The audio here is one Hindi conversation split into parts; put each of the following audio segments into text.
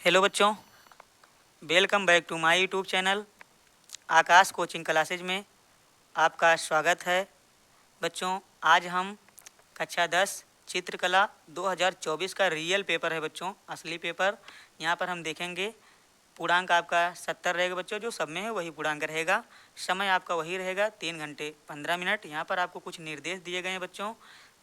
हेलो बच्चों, welcome back to my YouTube channel Aakash coaching classes में आपका स्वागत है। बच्चों, आज हम कक्षा 10 चित्रकला 2024 का रियल पेपर है बच्चों, असली पेपर। यहाँ पर हम देखेंगे पूर्णांक आपका 70 रहेगा बच्चों, जो सब में है वही पूर्णांक रहेगा। समय आपका वही रहेगा 3 घंटे 15 मिनट। यहाँ पर आपको कुछ निर्देश दिए गए हैं बच्चों।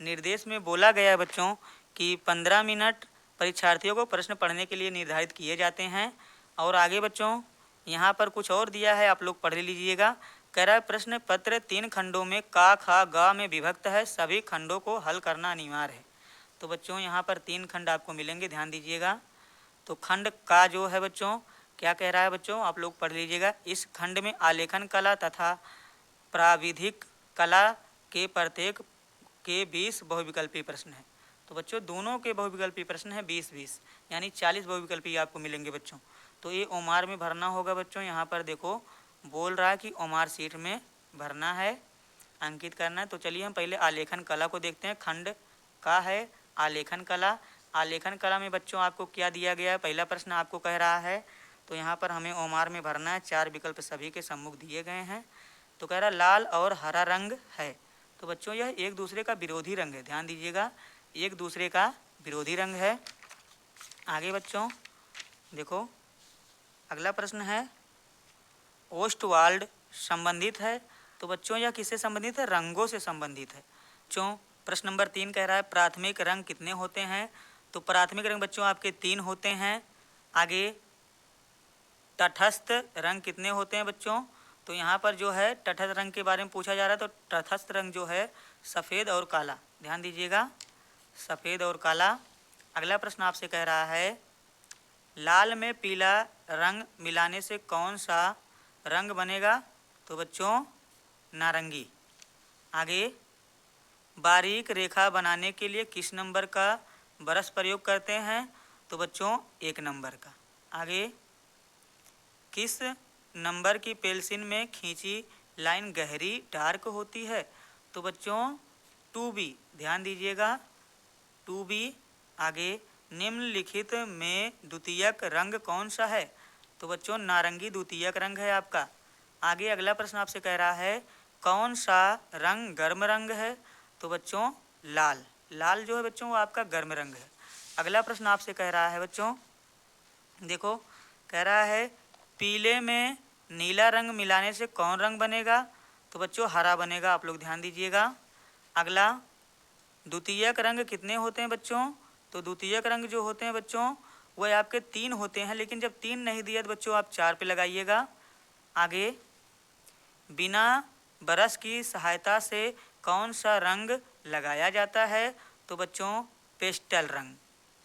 निर्देश में बोला गया है बच्चों कि 15 मिनट परीक्षार्थियों को प्रश्न पढ़ने के लिए निर्धारित किए जाते हैं। और आगे बच्चों यहाँ पर कुछ और दिया है, आप लोग पढ़ लीजिएगा। कह रहा है प्रश्न पत्र 3 खंडों में का खा गा में विभक्त है, सभी खंडों को हल करना अनिवार्य है। तो बच्चों यहाँ पर 3 खंड आपको मिलेंगे, ध्यान दीजिएगा। तो खंड का जो है बच्चों क्या कह रहा है बच्चों, आप लोग पढ़ लीजिएगा। इस खंड में आलेखन कला तथा प्राविधिक कला के प्रत्येक के 20 बहुविकल्पी प्रश्न हैं। तो बच्चों दोनों के बहुविकल्पी प्रश्न हैं 20-20, यानी 40 बहुविकल्पी आपको मिलेंगे बच्चों। तो ये ओमार में भरना होगा बच्चों। यहाँ पर देखो बोल रहा है कि ओमार सीट में भरना है, अंकित करना है। तो चलिए हम पहले आलेखन कला को देखते हैं। खंड का है आलेखन कला। आलेखन कला में बच्चों आपको क्या दिया गया है, पहला प्रश्न आपको कह रहा है, तो यहाँ पर हमें ओमार में भरना है। 4 विकल्प सभी के सम्मुख दिए गए हैं। तो कह रहा लाल और हरा रंग है। तो बच्चों यह एक दूसरे का विरोधी रंग है, ध्यान दीजिएगा, एक दूसरे का विरोधी रंग है। आगे बच्चों देखो अगला प्रश्न है ओस्टवाल्ड संबंधित है। तो बच्चों यह किससे संबंधित है, रंगों से संबंधित है। बच्चों प्रश्न नंबर 3 कह रहा है प्राथमिक रंग कितने होते हैं। तो प्राथमिक रंग बच्चों आपके 3 होते हैं। आगे तटस्थ रंग कितने होते हैं बच्चों। तो यहाँ पर जो है तटस्थ रंग के बारे में पूछा जा रहा है। तो तटस्थ रंग जो है सफ़ेद और काला, ध्यान दीजिएगा, सफ़ेद और काला। अगला प्रश्न आपसे कह रहा है लाल में पीला रंग मिलाने से कौन सा रंग बनेगा। तो बच्चों नारंगी। आगे बारीक रेखा बनाने के लिए किस नंबर का ब्रश प्रयोग करते हैं। तो बच्चों 1 नंबर का। आगे किस नंबर की पेंसिल में खींची लाइन गहरी डार्क होती है। तो बच्चों 2B, ध्यान दीजिएगा 2B। आगे निम्नलिखित में द्वितीयक रंग कौन सा है। तो बच्चों नारंगी द्वितीयक रंग है आपका। आगे अगला प्रश्न आपसे कह रहा है कौन सा रंग गर्म रंग है। तो बच्चों लाल, लाल जो है बच्चों वो आपका गर्म रंग है। अगला प्रश्न आपसे कह रहा है बच्चों देखो, कह रहा है पीले में नीला रंग मिलाने से कौन रंग बनेगा। तो बच्चों हरा बनेगा, आप लोग ध्यान दीजिएगा। अगला द्वितीयक रंग कितने होते हैं बच्चों। तो द्वितीयक रंग जो होते हैं बच्चों वह आपके 3 होते हैं, लेकिन जब 3 नहीं दिया तो बच्चों आप 4 पे लगाइएगा। आगे बिना ब्रश की सहायता से कौन सा रंग लगाया जाता है। तो बच्चों पेस्टल रंग।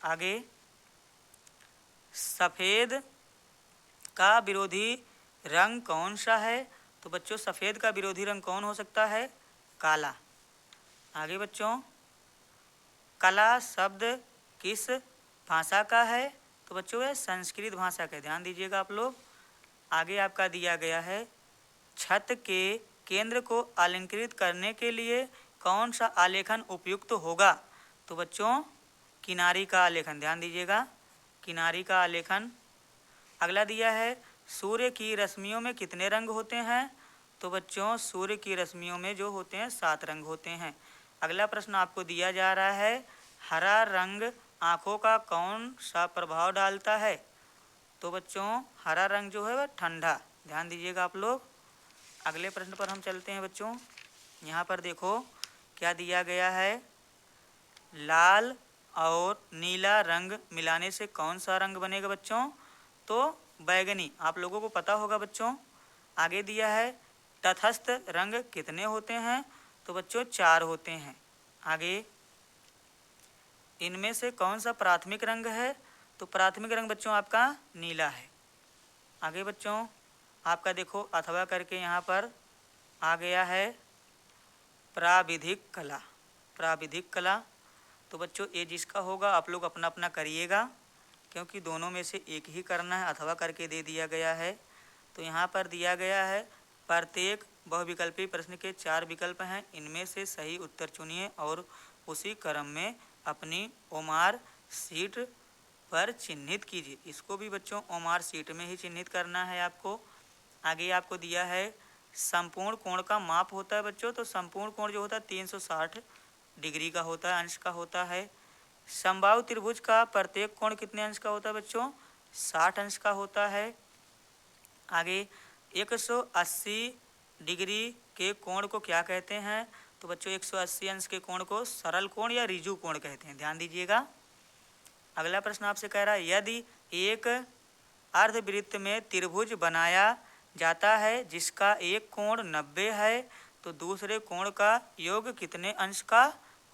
आगे सफ़ेद का विरोधी रंग कौन सा है। तो बच्चों सफ़ेद का विरोधी रंग कौन हो सकता है, काला। आगे बच्चों कला शब्द किस भाषा का है। तो बच्चों यह संस्कृत भाषा का, ध्यान दीजिएगा आप लोग। आगे आपका दिया गया है छत के केंद्र को अलंकृत करने के लिए कौन सा आलेखन उपयुक्त होगा। तो बच्चों किनारी का आलेखन, ध्यान दीजिएगा, किनारी का आलेखन। अगला दिया है सूर्य की रश्मियों में कितने रंग होते हैं। तो बच्चों सूर्य की रश्मियों में जो होते हैं 7 रंग होते हैं। अगला प्रश्न आपको दिया जा रहा है हरा रंग आँखों का कौन सा प्रभाव डालता है। तो बच्चों हरा रंग जो है वह ठंडा, ध्यान दीजिएगा आप लोग। अगले प्रश्न पर हम चलते हैं बच्चों। यहाँ पर देखो क्या दिया गया है लाल और नीला रंग मिलाने से कौन सा रंग बनेगा बच्चों। तो बैगनी, आप लोगों को पता होगा बच्चों। आगे दिया है तटस्थ रंग कितने होते हैं। तो बच्चों 4 होते हैं। आगे इनमें से कौन सा प्राथमिक रंग है। तो प्राथमिक रंग बच्चों आपका नीला है। आगे बच्चों आपका देखो अथवा करके यहाँ पर आ गया है प्राविधिक कला, प्राविधिक कला। तो बच्चों ये जिसका होगा आप लोग अपना अपना करिएगा, क्योंकि दोनों में से एक ही करना है, अथवा करके दे दिया गया है। तो यहाँ पर दिया गया है प्रत्येक बहुविकल्पी प्रश्न के 4 विकल्प हैं, इनमें से सही उत्तर चुनिए और उसी क्रम में अपनी ओमार सीट पर चिन्हित कीजिए। इसको भी बच्चों ओमार शीट में ही चिन्हित करना है आपको। आगे आपको दिया है संपूर्ण कोण का माप होता है बच्चों, तो संपूर्ण कोण जो होता है 360 डिग्री का होता है, अंश का होता है। समबाहु त्रिभुज का प्रत्येक कोण कितने अंश का होता है बच्चों? 60 अंश का होता है। आगे 180 डिग्री के कोण को क्या कहते हैं? तो बच्चों 180 अंश के कोण को सरल कोण या रिजु कोण कहते हैं, ध्यान दीजिएगा। अगला प्रश्न आपसे कह रहा है यदि एक अर्धवृत्त में त्रिभुज बनाया जाता है जिसका एक कोण 90 है तो दूसरे कोण का योग कितने अंश का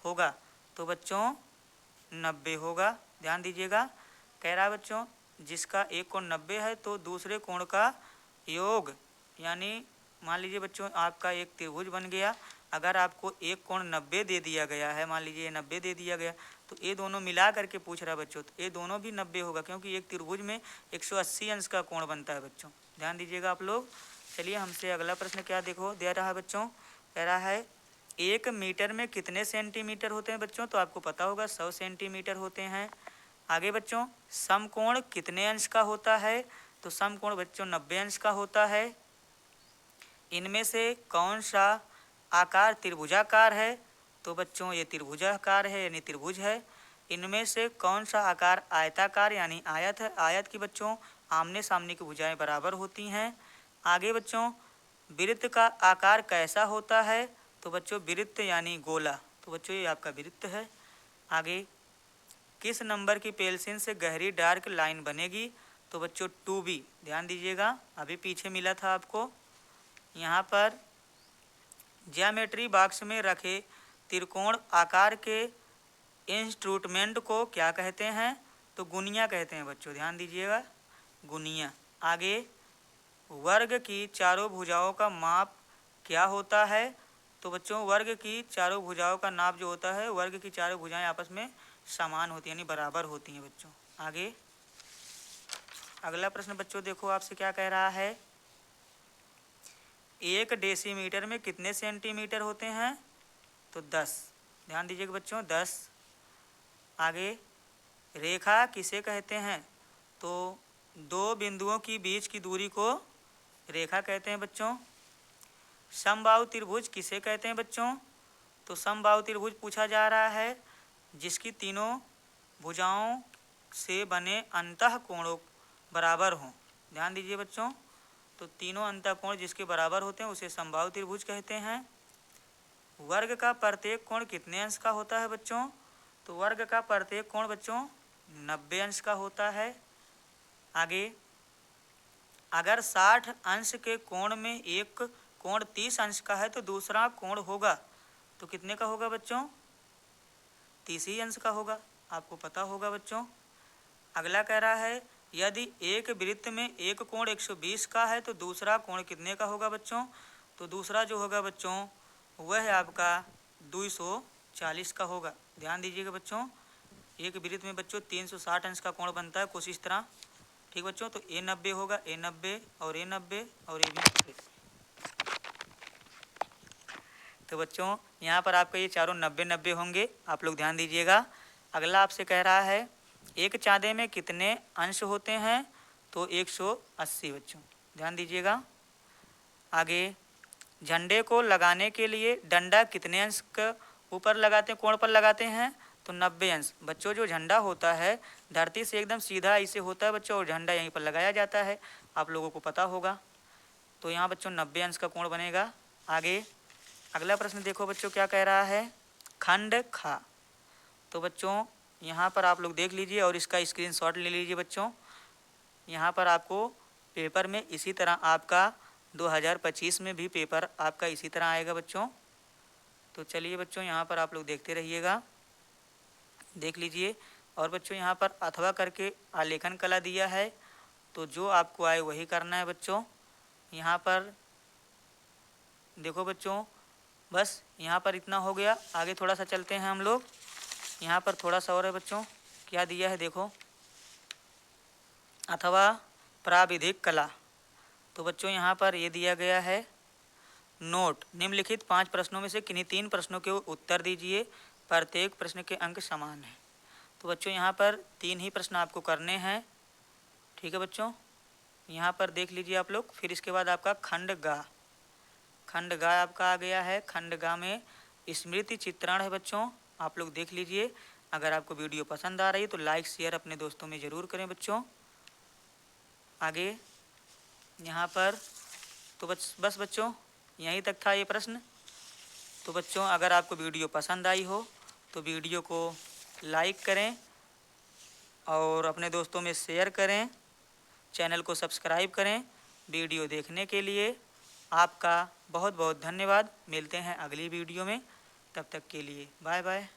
होगा? तो बच्चों 90 होगा, ध्यान दीजिएगा। कह रहा है बच्चों जिसका एक कोण 90 है तो दूसरे कोण का योग, यानी मान लीजिए बच्चों आपका एक त्रिभुज बन गया, अगर आपको एक कोण 90 दे दिया गया है, मान लीजिए 90 दे दिया गया, तो ये दोनों मिला करके पूछ रहा है बच्चों, तो ये दोनों भी 90 होगा क्योंकि एक त्रिभुज में 180 अंश का कोण बनता है बच्चों, ध्यान दीजिएगा आप लोग। चलिए हमसे अगला प्रश्न क्या देखो दे रहा है बच्चों, कह रहा है 1 मीटर में कितने सेंटीमीटर होते हैं बच्चों? तो आपको पता होगा 100 सेंटीमीटर होते हैं। आगे बच्चों समकोण कितने अंश का होता है? तो समकोण बच्चों 90 अंश का होता है। इनमें से कौन सा आकार त्रिभुजाकार है? तो बच्चों ये त्रिभुजाकार है यानी त्रिभुज है। इनमें से कौन सा आकार आयताकार यानी आयत है? आयत की बच्चों आमने सामने की भुजाएं बराबर होती हैं। आगे बच्चों वृत्त का आकार कैसा होता है? तो बच्चों वृत्त यानी गोला, तो बच्चों ये आपका वृत्त है। आगे किस नंबर की पेंसिल से गहरी डार्क लाइन बनेगी? तो बच्चों 2B, ध्यान दीजिएगा अभी पीछे मिला था आपको। यहाँ पर ज्योमेट्री बॉक्स में रखे त्रिकोण आकार के इंस्ट्रूमेंट को क्या कहते हैं? तो गुनिया कहते हैं बच्चों, ध्यान दीजिएगा गुनिया। आगे वर्ग की चारों भुजाओं का माप क्या होता है? तो बच्चों वर्ग की चारों भुजाओं का नाप जो होता है, वर्ग की चारों भुजाएं आपस में समान होती है यानी बराबर होती हैं बच्चों। आगे अगला प्रश्न बच्चों देखो आपसे क्या कह रहा है, 1 डेसीमीटर में कितने सेंटीमीटर होते हैं? तो 10, ध्यान दीजिएगा बच्चों 10। आगे रेखा किसे कहते हैं? तो दो बिंदुओं की बीच की दूरी को रेखा कहते हैं बच्चों। समबाहु त्रिभुज किसे कहते हैं बच्चों? तो समबाहु त्रिभुज पूछा जा रहा है जिसकी तीनों भुजाओं से बने अंतःकोणों बराबर हों, ध्यान दीजिए बच्चों। तो तीनों अंतःकोण जिसके बराबर होते हैं उसे समबाहु त्रिभुज कहते हैं। वर्ग का प्रत्येक कोण कितने अंश का होता है बच्चों? तो वर्ग का प्रत्येक कोण बच्चों 90 अंश का होता है। आगे अगर 60 अंश के कोण में एक कोण 30 अंश का है तो दूसरा कोण होगा तो कितने का होगा बच्चों? 30 अंश का होगा, आपको पता होगा बच्चों। अगला कह रहा है यदि एक वृत्त में एक कोण 120 का है तो दूसरा कोण कितने का होगा बच्चों? तो दूसरा जो होगा बच्चों वह है आपका 240 का होगा, ध्यान दीजिएगा बच्चों। एक वृत्त में बच्चों 360 अंश का कोण बनता है कुछ इस तरह, ठीक बच्चों। तो ए 90 होगा, ए 90 और ए 90 और ए भी 90। तो बच्चों यहाँ पर आपका ये चारों 90-90 होंगे, आप लोग ध्यान दीजिएगा। अगला आपसे कह रहा है एक चाँदे में कितने अंश होते हैं? तो 180 बच्चों, ध्यान दीजिएगा। आगे झंडे को लगाने के लिए डंडा कितने अंश के ऊपर लगाते हैं, कोण पर लगाते हैं? तो 90 अंश। बच्चों जो झंडा होता है धरती से एकदम सीधा ऐसे होता है बच्चों और झंडा यहीं पर लगाया जाता है, आप लोगों को पता होगा। तो यहाँ बच्चों 90 अंश का कोण बनेगा। आगे अगला प्रश्न देखो बच्चों क्या कह रहा है, खंड खा। तो बच्चों यहाँ पर आप लोग देख लीजिए और इसका स्क्रीनशॉट ले लीजिए बच्चों। यहाँ पर आपको पेपर में इसी तरह आपका 2025 में भी पेपर आपका इसी तरह आएगा बच्चों। तो चलिए बच्चों यहाँ पर आप लोग देखते रहिएगा, देख लीजिए। और बच्चों यहाँ पर अथवा करके आलेखन कला दिया है, तो जो आपको आए वही करना है बच्चों। यहाँ पर देखो बच्चों बस यहाँ पर इतना हो गया। आगे थोड़ा सा चलते हैं हम लोग, यहाँ पर थोड़ा सा और है बच्चों, क्या दिया है देखो, अथवा प्राविधिक कला। तो बच्चों यहाँ पर ये दिया गया है नोट, निम्नलिखित 5 प्रश्नों में से किन्हीं 3 प्रश्नों के उत्तर दीजिए, प्रत्येक प्रश्न के अंक समान हैं। तो बच्चों यहाँ पर 3 ही प्रश्न आपको करने हैं। ठीक है बच्चों, यहाँ पर देख लीजिए आप लोग। फिर इसके बाद आपका खंड गा, खंड गा आपका आ गया है। खंड गा में स्मृति चित्रण है बच्चों, आप लोग देख लीजिए। अगर आपको वीडियो पसंद आ रही है तो लाइक शेयर अपने दोस्तों में ज़रूर करें बच्चों। आगे यहाँ पर तो बस बच्चों यहीं तक था ये प्रश्न। तो बच्चों अगर आपको वीडियो पसंद आई हो तो वीडियो को लाइक करें और अपने दोस्तों में शेयर करें, चैनल को सब्सक्राइब करें। वीडियो देखने के लिए आपका बहुत बहुत धन्यवाद। मिलते हैं अगली वीडियो में, तब तक के लिए बाय बाय।